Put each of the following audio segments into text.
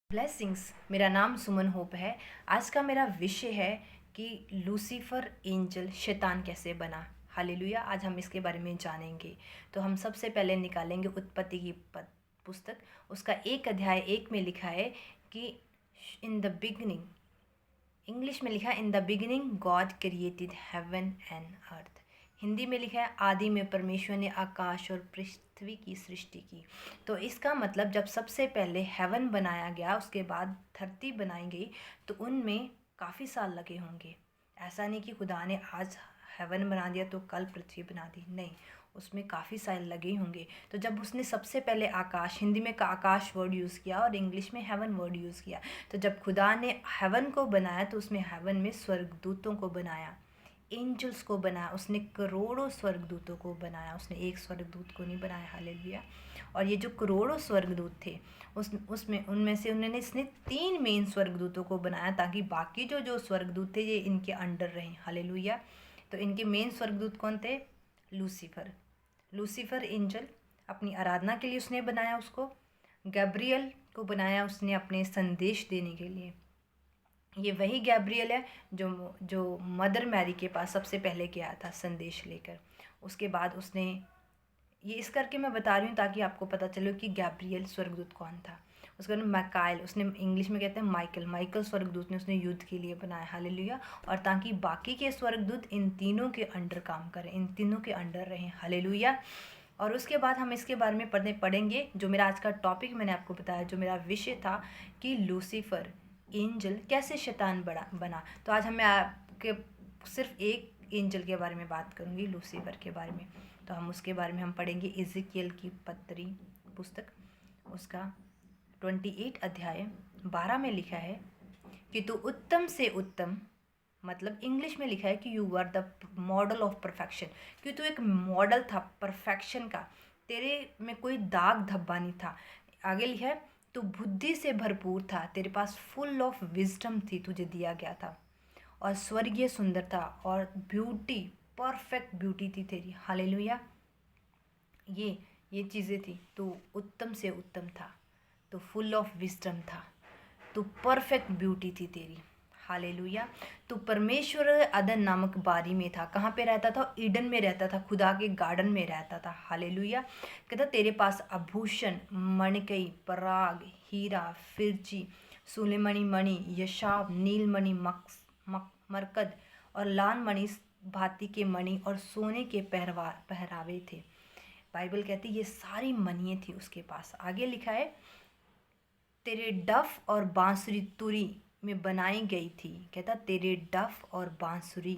Blessings. मेरा नाम सुमन hope है। आज का मेरा विषय है कि लूसीफर एंजल शैतान कैसे बना। हालेलुया। आज हम इसके बारे में जानेंगे। तो हम सबसे पहले निकालेंगे उत्पत्ति की पुस्तक। उसका 1 अध्याय 1 में लिखा है कि इन द बिगनिंग, इंग्लिश में लिखा है in the beginning God created heaven and earth. Hindi में लिखा है आदि में परमेश्वर ने आकाश और पृथ्वी की सृष्टि की। तो इसका मतलब जब सबसे पहले हेवन बनाया गया, उसके बाद धरती बनाई गई, तो उनमें काफ़ी साल लगे होंगे। ऐसा नहीं कि खुदा ने आज हेवन बना दिया तो कल पृथ्वी बना दी, नहीं, उसमें काफ़ी साल लगे होंगे। तो जब उसने सबसे पहले आकाश, हिंदी में आकाश वर्ड यूज़ किया और इंग्लिश में हेवन वर्ड यूज़ किया, तो जब खुदा ने हेवन को बनाया तो उसमें हेवन में स्वर्गदूतों को बनाया, एंजल्स को बनाया। उसने करोड़ों स्वर्गदूतों को बनाया, उसने एक स्वर्गदूत को नहीं बनाया। हालेलुया। और ये जो करोड़ों स्वर्गदूत थे, उसमें उनमें से इसने 3 मेन स्वर्गदूतों को बनाया, ताकि बाकी जो स्वर्गदूत थे ये इनके अंडर रहें। हालेलुया। तो इनके मेन स्वर्गदूत कौन थे? लूसीफर एंजल, अपनी आराधना के लिए उसने बनाया उसको। गैब्रियल को बनाया उसने अपने संदेश देने के लिए। ये वही गैब्रियल है जो मदर मैरी के पास सबसे पहले गया था संदेश लेकर। उसके बाद उसने ये इस करके मैं बता रही हूँ ताकि आपको पता चले कि गैब्रियल स्वर्गदूत कौन था। उसका नाम मैकाइल, उसने इंग्लिश में कहते हैं माइकल स्वर्गदूत ने उसने युद्ध के लिए बनाया। हालेलुया। और ताकि बाकी के स्वर्गदूत इन तीनों के अंडर काम करें, इन तीनों के अंडर रहें। हालेलुया। और उसके बाद हम इसके बारे में पढ़ेंगे। जो मेरा आज का टॉपिक मैंने आपको बताया, जो मेरा विषय था कि लूसीफर एंजल कैसे शैतान बना। तो आज मैं आपके सिर्फ एक एंजल के बारे में बात करूँगी, लूसीफर के बारे में। तो हम उसके बारे में हम पढ़ेंगे इज़िकियल की पुस्तक, उसका 28 अध्याय 12 में लिखा है कि तू उत्तम से उत्तम, मतलब इंग्लिश में लिखा है कि you are the model of perfection, कि तू एक मॉडल था परफेक्शन का, तेरे में कोई दाग धब्बा नहीं था। आगे लिखा है तू बुद्धि से भरपूर था, तेरे पास फुल ऑफ विजडम थी, तुझे दिया गया था, और स्वर्गीय सुंदरता और ब्यूटी, परफेक्ट ब्यूटी थी तेरी। हालेलुया। ये चीज़ें थी। तू उत्तम से उत्तम था, तू फुल ऑफ विजडम था, तू परफेक्ट ब्यूटी थी तेरी। हालेलुया। तू परमेश्वर अदन नामक बारी में था। कहाँ पे रहता था? ईडन में रहता था, खुदा के गार्डन में रहता था। हालेलुया। कहता तेरे पास आभूषण, मणिकई, पराग, हीरा, फिरची, सुलेमणि मणि, यशाब, नीलमणि, मरकद और लाल मणि, भांति के मणि और सोने के पहरावे थे। बाइबल कहती ये सारी मणियाँ थी उसके पास। आगे लिखा है तेरे डफ और बांसुरी तुरी में बनाई गई थी। कहता तेरे डफ और बांसुरी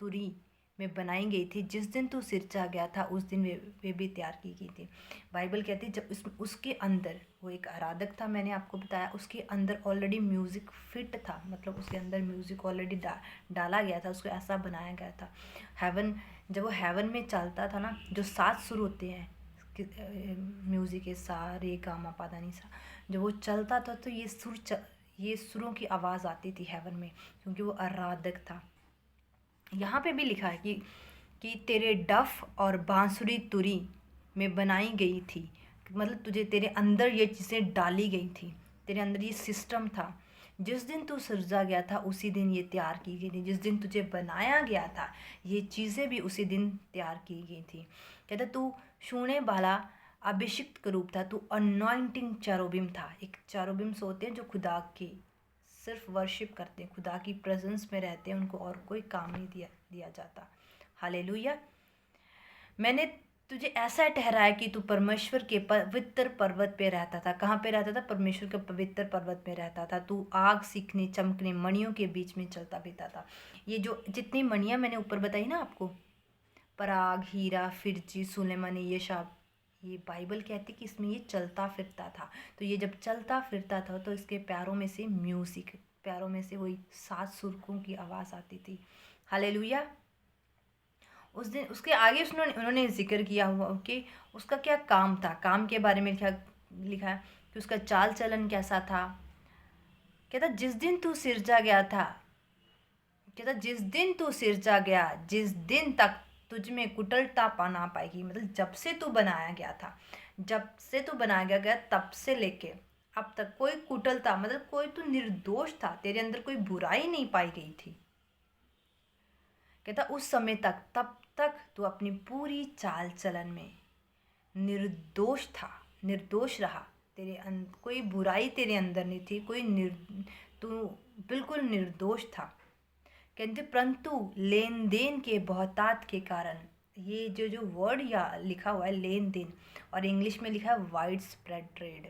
तुरी में बनाई गई थी, जिस दिन तू सिरचा गया था उस दिन वे भी तैयार की गई थी। बाइबल कहती जब उसके अंदर, वो एक आराधक था, मैंने आपको बताया, उसके अंदर ऑलरेडी म्यूज़िक फिट था, मतलब उसके अंदर म्यूज़िक ऑलरेडी डाला गया था, उसको ऐसा बनाया गया था। हेवन, जब वो हेवन में चलता था ना, जो 7 सुर होते हैं म्यूज़िक के, सा रे गा मा पा धा नी सा, जब वो चलता था तो ये सुरों की आवाज़ आती थी हेवन में, क्योंकि वो आराधक था। यहाँ पे भी लिखा है कि तेरे डफ और बांसुरी तुरी में बनाई गई थी, मतलब तुझे, तेरे अंदर ये चीज़ें डाली गई थी, तेरे अंदर ये सिस्टम था। जिस दिन तू सृजा गया था उसी दिन ये तैयार की गई थी, जिस दिन तुझे बनाया गया था ये चीज़ें भी उसी दिन तैयार की गई थी। कहता तू छूने वाला अभिषिक्त रूप था, तू अनॉइंटिंग चेरोबिम था। एक चेरोबिम्स होते हैं जो खुदा की सिर्फ वर्शिप करते हैं, खुदा की प्रेजेंस में रहते हैं, उनको और कोई काम नहीं दिया जाता। हालेलुया। मैंने तुझे ऐसा ठहराया कि तू परमेश्वर के पवित्र पर्वत पे रहता था। कहाँ पे रहता था? परमेश्वर के पवित्र पर्वत में रहता था। तू आग सीखने चमकने मणियों के बीच में चलता फिरता था। ये जो जितनी मणियाँ मैंने ऊपर बताई ना आपको, पराग, हीरा, फिरची, सुलेमानी, ये सब, ये बाइबल कहती कि इसमें ये चलता फिरता था। तो ये जब चलता फिरता था तो इसके पैरों में से म्यूजिक, पैरों में से वही 7 सुरकों की आवाज़ आती थी। हालेलुया। उस दिन उसके आगे उन्होंने जिक्र किया हुआ कि उसका क्या काम था। काम के बारे में क्या लिखा है कि उसका चाल चलन कैसा था। कहता जिस दिन तू सिरजा गया था, कहता जिस दिन तू सिरजा गया, जिस दिन तक तुझ में कुटिलता पाना पाएगी, मतलब जब से तू बनाया गया था, जब से तू बनाया गया तब से लेके अब तक कोई कुटिलता, मतलब कोई तो निर्दोष था, तेरे अंदर कोई बुराई नहीं पाई गई थी। कहता उस समय तक, तब तक तू अपनी पूरी चाल चलन में निर्दोष था, निर्दोष रहा। कोई बुराई तेरे अंदर नहीं थी, तू बिल्कुल निर्दोष था। कहते परंतु लेन देन के बहुतात के कारण, ये जो वर्ड या लिखा हुआ है लेन देन, और इंग्लिश में लिखा है वाइड स्प्रेड ट्रेड,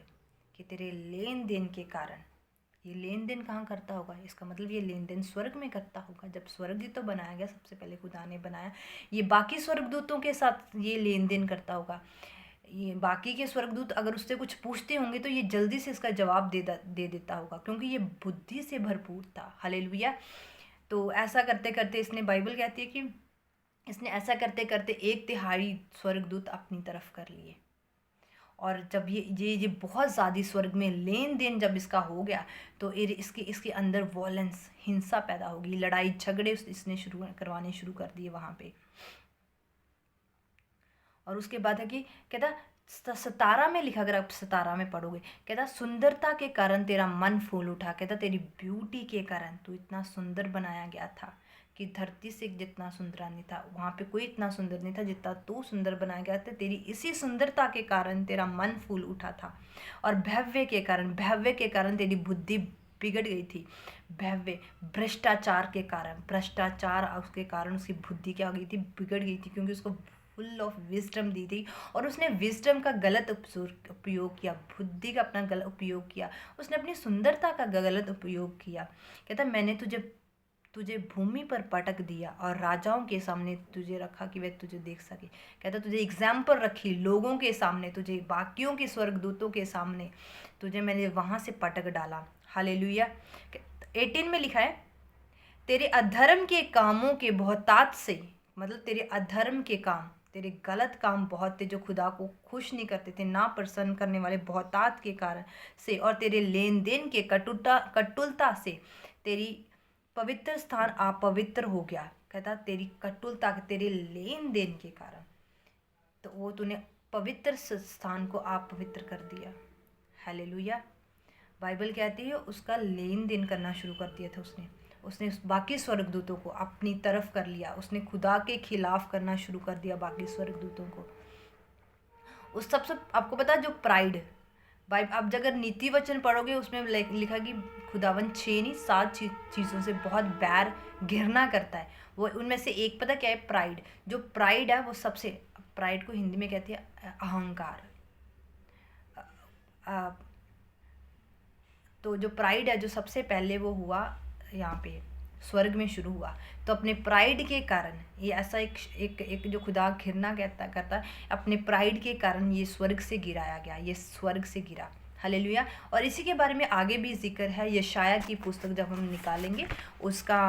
कि तेरे लेन देन के कारण, ये लेन देन कहाँ करता होगा, इसका मतलब ये लेन देन स्वर्ग में करता होगा। जब स्वर्ग ही तो बनाया गया, सबसे पहले खुदा ने बनाया, ये बाकी स्वर्गदूतों के साथ ये लेन देन करता होगा। ये बाकी के स्वर्गदूत अगर उससे कुछ पूछते होंगे तो ये जल्दी से इसका जवाब दे देता होगा, क्योंकि ये बुद्धि से भरपूर था। हालेलुया। तो ऐसा करते करते इसने, बाइबल कहती है कि इसने ऐसा करते करते 1/3 स्वर्गदूत अपनी तरफ कर लिए। और जब ये बहुत ज़्यादा स्वर्ग में लेन देन जब इसका हो गया, तो इसके अंदर वॉलेंस, हिंसा पैदा होगी, लड़ाई झगड़े इसने करवाने शुरू कर दिए वहाँ पे। और उसके बाद है कि कहता 17 में लिखा, अगर आप 17 में पढ़ोगे, कहता सुंदरता के कारण तेरा मन फूल उठा। कहता तेरी ब्यूटी के कारण तू इतना सुंदर बनाया गया था कि धरती से जितना सुंदर नहीं था, वहाँ पे कोई इतना सुंदर नहीं था जितना तू सुंदर बनाया गया था। तेरी इसी सुंदरता के कारण तेरा मन फूल उठा था। और भव्य के कारण तेरी बुद्धि बिगड़ गई थी। भव्य, भ्रष्टाचार के कारण, उसके कारण उसकी बुद्धि क्या हो गई थी, बिगड़ गई थी, क्योंकि उसको फुल ऑफ विजडम दी थी और उसने विजडम का गलत उपयोग किया, बुद्धि का अपना गलत उपयोग किया, उसने अपनी सुंदरता का गलत उपयोग किया। कहता मैंने तुझे भूमि पर पटक दिया और राजाओं के सामने तुझे रखा कि वह तुझे देख सके। कहता तुझे एग्जाम्पल रखी लोगों के सामने, तुझे बाकियों के स्वर्गदूतों के सामने तुझे मैंने वहाँ से पटक डाला। हालेलुया। 18 में लिखा है तेरे अधर्म के कामों के बहुतात से, मतलब तेरे अधर्म के काम, तेरे गलत काम बहुत थे जो खुदा को खुश नहीं करते थे, ना प्रसन्न करने वाले बहुतात के कारण से, और तेरे लेन देन के कटुलता से तेरी पवित्र स्थान अपवित्र हो गया। कहता तेरी कटुलता, तेरे लेन देन के कारण, तो वो तूने पवित्र स्थान को अपवित्र कर दिया। हालेलुया। बाइबल कहती है उसका लेन देन करना शुरू कर दिया था उसने बाकी स्वर्गदूतों को अपनी तरफ कर लिया, उसने खुदा के खिलाफ करना शुरू कर दिया बाकी स्वर्गदूतों को। उस सबसे आपको पता जो प्राइड, आप अगर नीति वचन पढ़ोगे उसमें लिखा कि खुदावन 6 नहीं 7 चीज़ों से बहुत बैर घृणा करता है। वो उनमें से एक पता क्या है, प्राइड। जो प्राइड है वो सबसे, प्राइड को हिंदी में कहते हैं अहंकार। तो जो प्राइड है, जो सबसे पहले वो हुआ यहाँ पे स्वर्ग में शुरू हुआ, तो अपने प्राइड के कारण ये ऐसा एक जो खुदा घृणा करता है, अपने प्राइड के कारण ये स्वर्ग से गिराया गया, ये स्वर्ग से गिरा। हालेलुया। और इसी के बारे में आगे भी जिक्र है, यशाया की पुस्तक जब हम निकालेंगे उसका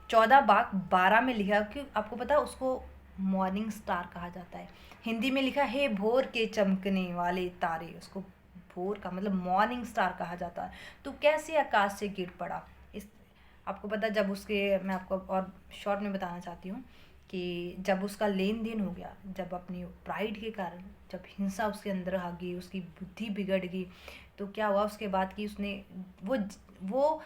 14:12 में लिखा कि आपको पता है उसको मॉर्निंग स्टार कहा जाता है। हिंदी में लिखा है भोर के चमकने वाले तारे, उसको भोर का मतलब मॉर्निंग स्टार कहा जाता है। तो कैसे आकाश से गिर पड़ा, इस आपको पता, जब उसके, मैं आपको और शॉर्ट में बताना चाहती हूँ कि जब उसका लेन देन हो गया, जब अपनी प्राइड के कारण जब हिंसा उसके अंदर आ गई, उसकी बुद्धि बिगड़ गई, तो क्या हुआ उसके बाद कि उसने वो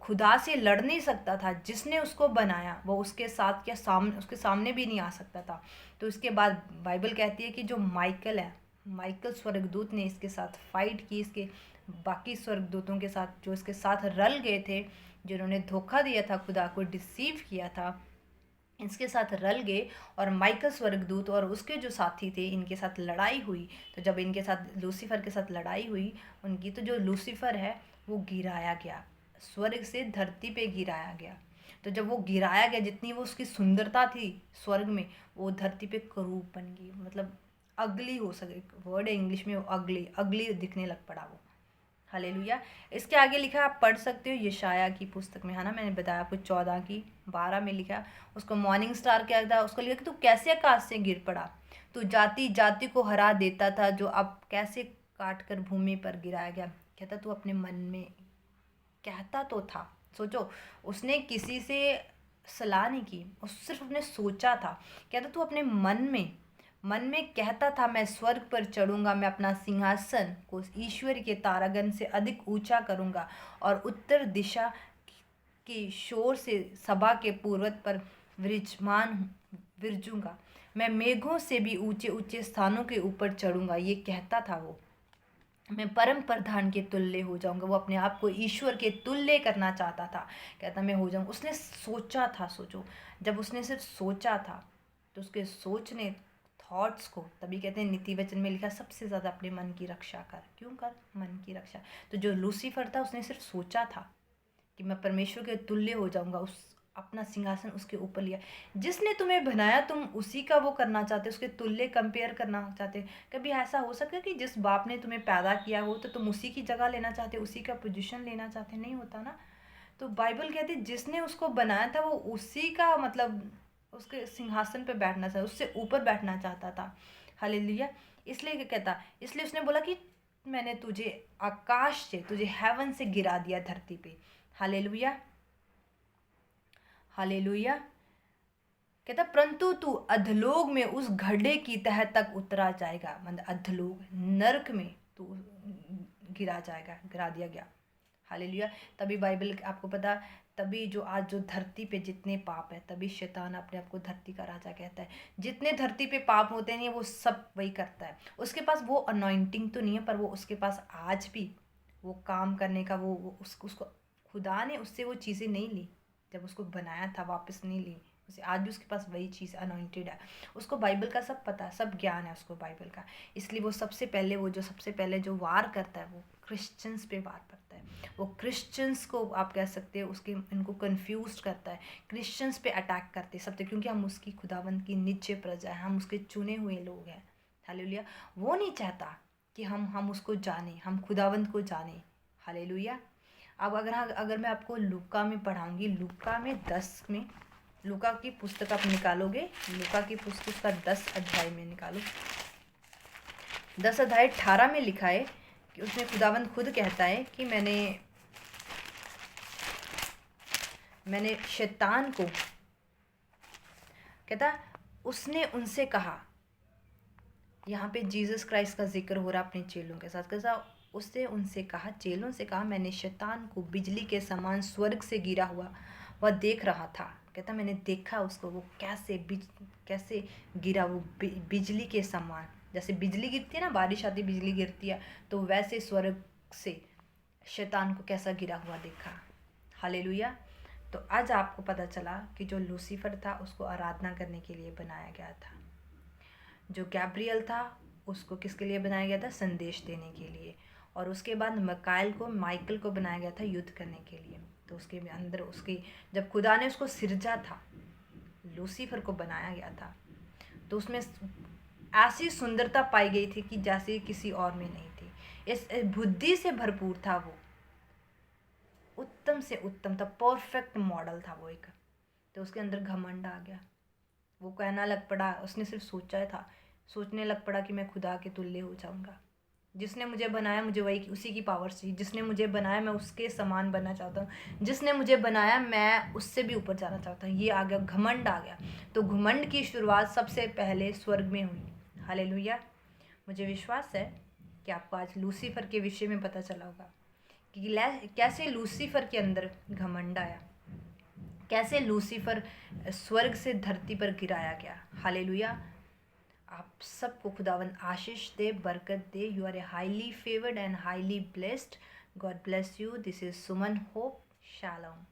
खुदा से लड़ नहीं सकता था, जिसने उसको बनाया वो उसके साथ क्या उसके सामने भी नहीं आ सकता था। तो इसके बाद बाइबल कहती है कि जो माइकल स्वर्गदूत ने इसके साथ फाइट की, इसके बाकी स्वर्गदूतों के साथ जो इसके साथ रल गए थे, जिन्होंने धोखा दिया था, खुदा को डिसीव किया था, इसके साथ रल गए, और माइकल स्वर्गदूत और उसके जो साथी थे इनके साथ लड़ाई हुई। तो जब इनके साथ लूसीफर के साथ लड़ाई हुई उनकी, तो जो लूसीफर है वो गिराया गया, स्वर्ग से धरती पे गिराया गया। तो जब वो गिराया गया, जितनी वो उसकी सुंदरता थी स्वर्ग में, वो धरती पे करूप बन गई, मतलब अगली हो सके, वर्ड है इंग्लिश में, वो अगली दिखने लग पड़ा वो। हालेलुया। इसके आगे लिखा आप पढ़ सकते हो यशाया की पुस्तक में, है ना, मैंने बताया आपको 14:12 में लिखा, उसको मॉर्निंग स्टार क्या था, उसको लिखा कि तू कैसे आकाश से गिर पड़ा, तू जाति जाति को हरा देता था, जो अब कैसे काट कर भूमि पर गिराया गया। कहता तू अपने मन में कहता तो था, सोचो, उसने किसी से सलाह नहीं की, उस सिर्फ उसने सोचा था। कहता तू अपने मन में मन में कहता था मैं स्वर्ग पर चढ़ूंगा, मैं अपना सिंहासन को ईश्वर के तारागण से अधिक ऊंचा करूंगा और उत्तर दिशा के शोर से सभा के पूर्वत पर विरजूंगा। मैं मेघों से भी ऊंचे ऊंचे स्थानों के ऊपर चढ़ूंगा। ये कहता था वो। मैं परम प्रधान के तुल्य हो जाऊंगा। वो अपने आप को ईश्वर के तुल्य करना चाहता था। कहता मैं हो जाऊँ। उसने सोचा था, सोचो, जब उसने सिर्फ सोचा था तो उसके सोचने थॉट्स को, तभी कहते हैं नीति वचन में लिखा सबसे ज़्यादा अपने मन की रक्षा कर। क्यों कर? मन की रक्षा। तो जो लूसीफर था उसने सिर्फ सोचा था कि मैं परमेश्वर के तुल्य हो जाऊंगा, उस अपना सिंहासन उसके ऊपर लिया। जिसने तुम्हें बनाया तुम उसी का वो करना चाहते, उसके तुल्य कंपेयर करना चाहते। कभी ऐसा हो सकता है कि जिस बाप ने तुम्हें पैदा किया हो तो तुम उसी की जगह लेना चाहते, उसी का पोजीशन लेना चाहते? नहीं होता ना। तो बाइबल कहती है जिसने उसको बनाया था वो उसी का मतलब उसके सिंहासन पे बैठना चाहता, उससे ऊपर बैठना चाहता था। हालेलुया। इसलिए क्या कहता, इसलिए उसने बोला कि मैंने तुझे आकाश से, तुझे हेवन से गिरा दिया धरती पे। Hallelujah, hallelujah. कहता परंतु तू अधलोक में उस गड्ढे की तह तक उतरा जाएगा। मतलब अधलोक, नरक में तू गिरा जाएगा, गिरा दिया गया। हालेलुया। तभी बाइबल आपको पता, तभी जो आज जो धरती पे जितने पाप है, तभी शैतान अपने आप को धरती का राजा कहता है। जितने धरती पे पाप होते हैं वो सब वही करता है। उसके पास वो अनॉइंटिंग तो नहीं है, पर वो उसके पास आज भी वो काम करने का वो उसको खुदा ने उससे वो चीज़ें नहीं ली। जब उसको बनाया था वापस नहीं ली उसे। आज भी उसके पास वही चीज़ अनॉइंटेड है। उसको बाइबल का सब पता है, सब ज्ञान है उसको बाइबल का। इसलिए वो सबसे पहले जो वार करता है वो क्रिश्चियंस पे वार करता है। वो क्रिश्चियंस को आप कह सकते हो उसके इनको कंफ्यूज करता है। क्रिश्चियंस पे अटैक करते हैं सबसे, क्योंकि हम उसकी खुदावंत की नित्य प्रजा है, हम उसके चुने हुए लोग हैं। हालेलुया। वो नहीं चाहता कि हम उसको जाने, हम खुदावंत को जाने। हालेलुया। अब अगर मैं आपको लूका में पढ़ाऊंगी, लूका में 10 में, लूका की पुस्तक आप निकालोगे, लूका की पुस्तक का 10 अध्याय में निकालो। 10 अध्याय 18 में लिखा है कि उसमें खुदावंद खुद कहता है कि मैंने शैतान को, कहता उसने उनसे कहा, यहाँ पे जीसस क्राइस्ट का जिक्र हो रहा अपने चेलों के साथ। कैसा? उससे उनसे कहा, चेलों से कहा, मैंने शैतान को बिजली के समान स्वर्ग से गिरा हुआ वह देख रहा था। कहता मैंने देखा उसको, वो कैसे गिरा, वो बिजली के समान। जैसे बिजली गिरती है ना, बारिश आती बिजली गिरती है, तो वैसे स्वर्ग से शैतान को कैसा गिरा हुआ देखा। हालेलुया। तो आज आपको पता चला कि जो लूसीफर था उसको आराधना करने के लिए बनाया गया था। जो गैब्रियल था उसको किसके लिए बनाया गया था? संदेश देने के लिए। और उसके बाद माइकल को बनाया गया था युद्ध करने के लिए। तो उसके अंदर उसकी, जब खुदा ने उसको सिरजा था, लूसीफर को बनाया गया था, तो उसमें ऐसी सुंदरता पाई गई थी कि जैसे किसी और में नहीं थी। इस बुद्धि से भरपूर था वो, उत्तम से उत्तम था, परफेक्ट मॉडल था वो एक। तो उसके अंदर घमंड आ गया। वो कहना लग पड़ा, उसने सिर्फ सोचा था, सोचने लग पड़ा कि मैं खुदा के तुल्य हो जाऊंगा। जिसने मुझे बनाया मुझे वही, उसी की पावर से, जिसने मुझे बनाया मैं उसके समान बनना चाहता हूँ। जिसने मुझे बनाया मैं उससे भी ऊपर जाना चाहता हूँ। ये आ गया, घमंड आ गया। तो घमंड की शुरुआत सबसे पहले स्वर्ग में हुई। हालेलुया। मुझे विश्वास है कि आपको आज लूसीफर के विषय में पता चला होगा कि कैसे लूसीफर के अंदर घमंड आया, कैसे लूसीफर स्वर्ग से धरती पर गिराया गया। हालेलुया। आप सबको खुदावन आशीष दे, बरकत दे। You are a highly favoured and highly blessed. God bless you. This is Suman Hope. Shalom.